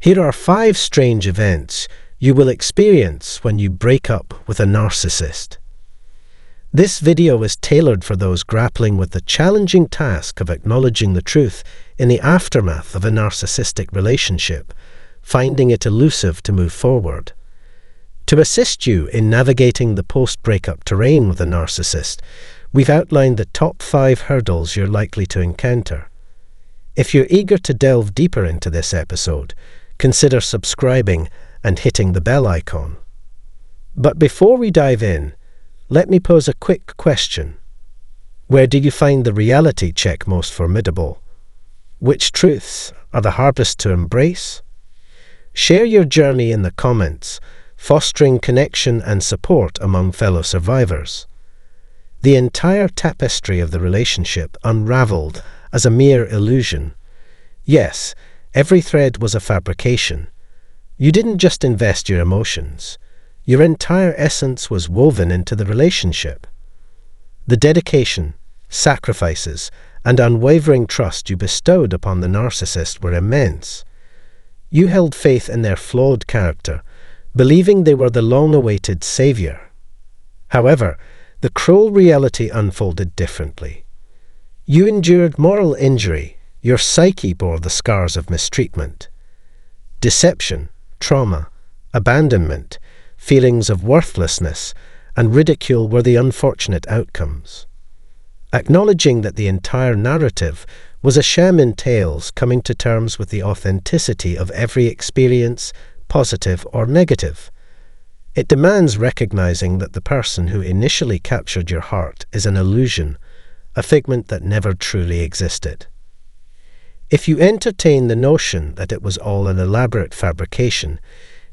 Here are 5 strange events you will experience when you break up with a narcissist. This video is tailored for those grappling with the challenging task of acknowledging the truth in the aftermath of a narcissistic relationship, finding it elusive to move forward. To assist you in navigating the post-breakup terrain with a narcissist, we've outlined the top 5 hurdles you're likely to encounter. If you're eager to delve deeper into this episode, consider subscribing and hitting the bell icon. But before we dive in, let me pose a quick question. Where do you find the reality check most formidable? Which truths are the hardest to embrace? Share your journey in the comments, fostering connection and support among fellow survivors. The entire tapestry of the relationship unraveled as a mere illusion. Yes, every thread was a fabrication. You didn't just invest your emotions. Your entire essence was woven into the relationship. The dedication, sacrifices, and unwavering trust you bestowed upon the narcissist were immense. You held faith in their flawed character, believing they were the long-awaited savior. However, the cruel reality unfolded differently. You endured moral injury. Your psyche bore the scars of mistreatment. Deception, trauma, abandonment, feelings of worthlessness, and ridicule were the unfortunate outcomes. Acknowledging that the entire narrative was a sham entails coming to terms with the authenticity of every experience, positive or negative. It demands recognizing that the person who initially captured your heart is an illusion, a figment that never truly existed. If you entertain the notion that it was all an elaborate fabrication,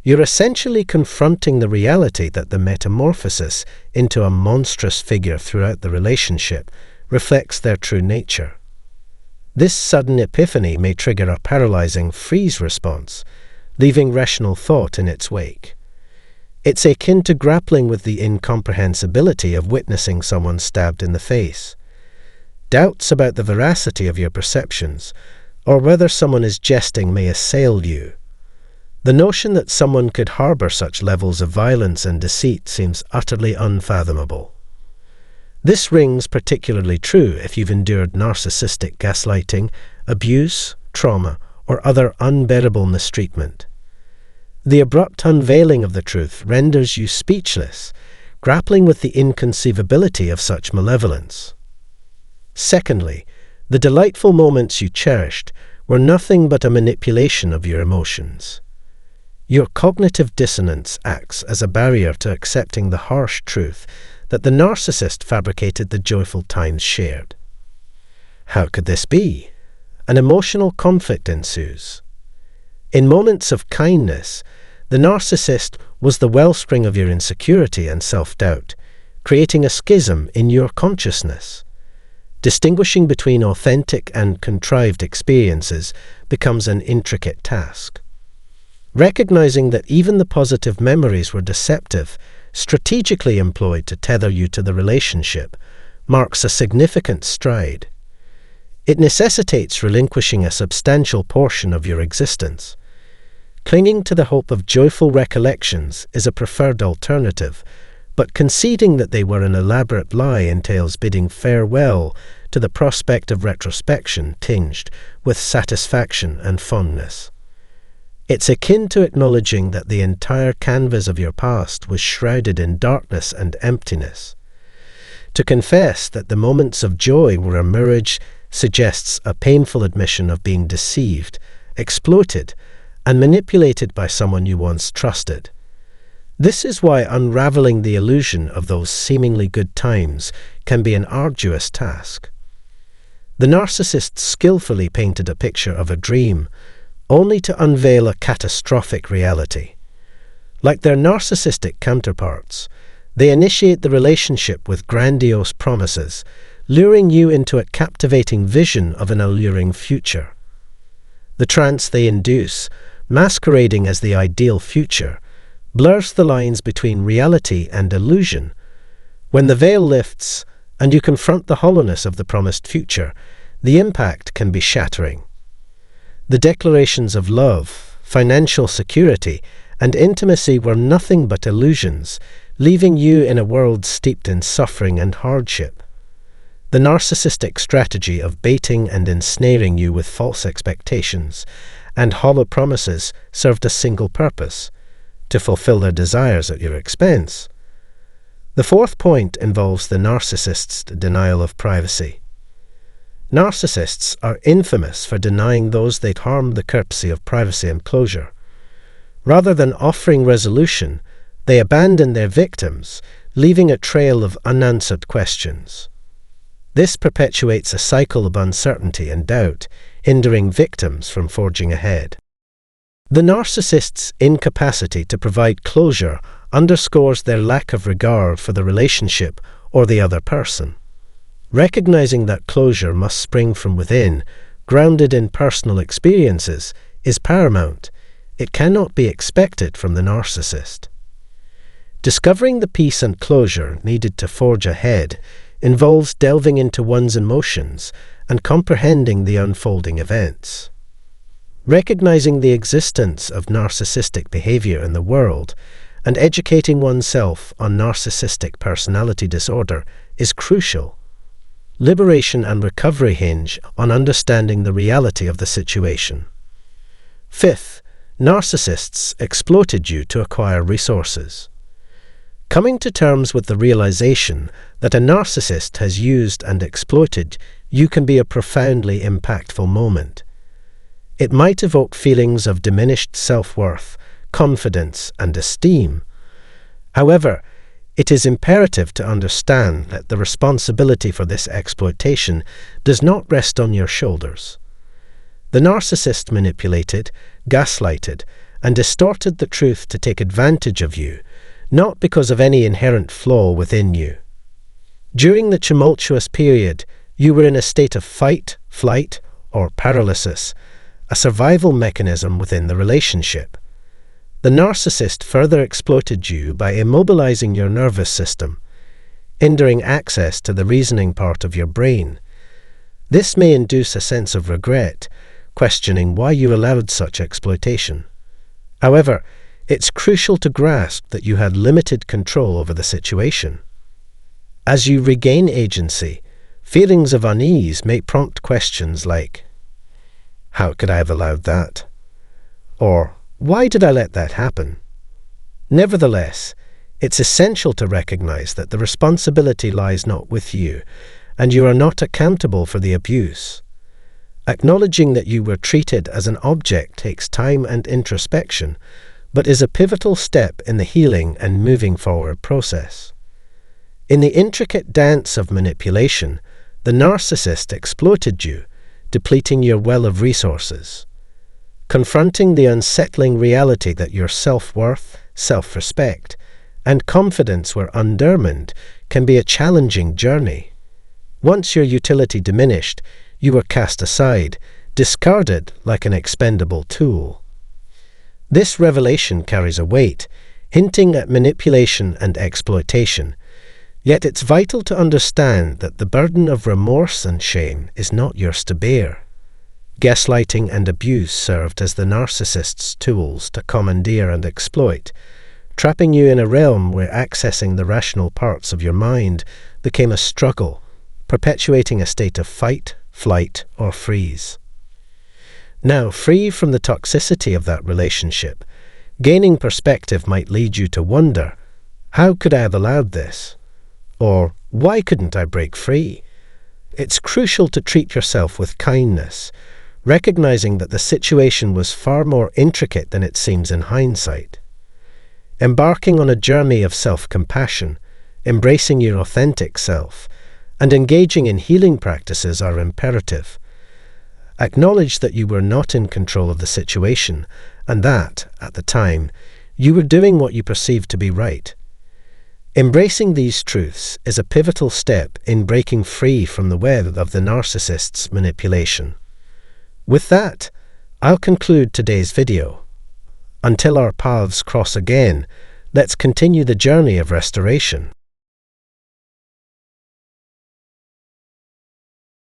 you're essentially confronting the reality that the metamorphosis into a monstrous figure throughout the relationship reflects their true nature. This sudden epiphany may trigger a paralyzing freeze response, leaving rational thought in its wake. It's akin to grappling with the incomprehensibility of witnessing someone stabbed in the face. Doubts about the veracity of your perceptions, or whether someone is jesting, may assail you. The notion that someone could harbor such levels of violence and deceit seems utterly unfathomable. This rings particularly true if you've endured narcissistic gaslighting, abuse, trauma, or other unbearable mistreatment. The abrupt unveiling of the truth renders you speechless, grappling with the inconceivability of such malevolence. Secondly, the delightful moments you cherished were nothing but a manipulation of your emotions. Your cognitive dissonance acts as a barrier to accepting the harsh truth that the narcissist fabricated the joyful times shared. How could this be? An emotional conflict ensues. In moments of kindness, the narcissist was the wellspring of your insecurity and self-doubt, creating a schism in your consciousness. Distinguishing between authentic and contrived experiences becomes an intricate task. Recognizing that even the positive memories were deceptive, strategically employed to tether you to the relationship, marks a significant stride. It necessitates relinquishing a substantial portion of your existence. Clinging to the hope of joyful recollections is a preferred alternative, but conceding that they were an elaborate lie entails bidding farewell to the prospect of retrospection tinged with satisfaction and fondness. It's akin to acknowledging that the entire canvas of your past was shrouded in darkness and emptiness. To confess that the moments of joy were a mirage suggests a painful admission of being deceived, exploited, and manipulated by someone you once trusted. This is why unraveling the illusion of those seemingly good times can be an arduous task. The narcissist skillfully painted a picture of a dream, only to unveil a catastrophic reality. Like their narcissistic counterparts, they initiate the relationship with grandiose promises, luring you into a captivating vision of an alluring future. The trance they induce, masquerading as the ideal future, blurs the lines between reality and illusion. When the veil lifts and you confront the hollowness of the promised future, the impact can be shattering. The declarations of love, financial security, and intimacy were nothing but illusions, leaving you in a world steeped in suffering and hardship. The narcissistic strategy of baiting and ensnaring you with false expectations and hollow promises served a single purpose: to fulfill their desires at your expense. The fourth point involves the narcissist's denial of privacy. Narcissists are infamous for denying those they'd harmed the courtesy of privacy and closure. Rather than offering resolution, they abandon their victims, leaving a trail of unanswered questions. This perpetuates a cycle of uncertainty and doubt, hindering victims from forging ahead. The narcissist's incapacity to provide closure underscores their lack of regard for the relationship or the other person. Recognizing that closure must spring from within, grounded in personal experiences, is paramount. It cannot be expected from the narcissist. Discovering the peace and closure needed to forge ahead involves delving into one's emotions and comprehending the unfolding events. Recognizing the existence of narcissistic behavior in the world and educating oneself on narcissistic personality disorder is crucial. Liberation and recovery hinge on understanding the reality of the situation. Fifth, narcissists exploited you to acquire resources. Coming to terms with the realization that a narcissist has used and exploited you can be a profoundly impactful moment. It might evoke feelings of diminished self-worth, confidence, and esteem. However, it is imperative to understand that the responsibility for this exploitation does not rest on your shoulders. The narcissist manipulated, gaslighted, and distorted the truth to take advantage of you, not because of any inherent flaw within you. During the tumultuous period, you were in a state of fight, flight, or paralysis, a survival mechanism within the relationship. The narcissist further exploited you by immobilizing your nervous system, hindering access to the reasoning part of your brain. This may induce a sense of regret, questioning why you allowed such exploitation. However, it's crucial to grasp that you had limited control over the situation. As you regain agency, feelings of unease may prompt questions like, "How could I have allowed that?" Or, "Why did I let that happen?" Nevertheless, it's essential to recognize that the responsibility lies not with you, and you are not accountable for the abuse. Acknowledging that you were treated as an object takes time and introspection, but is a pivotal step in the healing and moving forward process. In the intricate dance of manipulation, the narcissist exploited you, depleting your well of resources. Confronting the unsettling reality that your self-worth, self-respect, and confidence were undermined can be a challenging journey. Once your utility diminished, you were cast aside, discarded like an expendable tool. This revelation carries a weight, hinting at manipulation and exploitation, yet it's vital to understand that the burden of remorse and shame is not yours to bear. Gaslighting and abuse served as the narcissist's tools to commandeer and exploit, trapping you in a realm where accessing the rational parts of your mind became a struggle, perpetuating a state of fight, flight, or freeze. Now, free from the toxicity of that relationship, gaining perspective might lead you to wonder, how could I have allowed this? Or, why couldn't I break free? It's crucial to treat yourself with kindness, recognizing that the situation was far more intricate than it seems in hindsight. Embarking on a journey of self-compassion, embracing your authentic self, and engaging in healing practices are imperative. Acknowledge that you were not in control of the situation, and that, at the time, you were doing what you perceived to be right. Embracing these truths is a pivotal step in breaking free from the web of the narcissist's manipulation. With that, I'll conclude today's video. Until our paths cross again, let's continue the journey of restoration.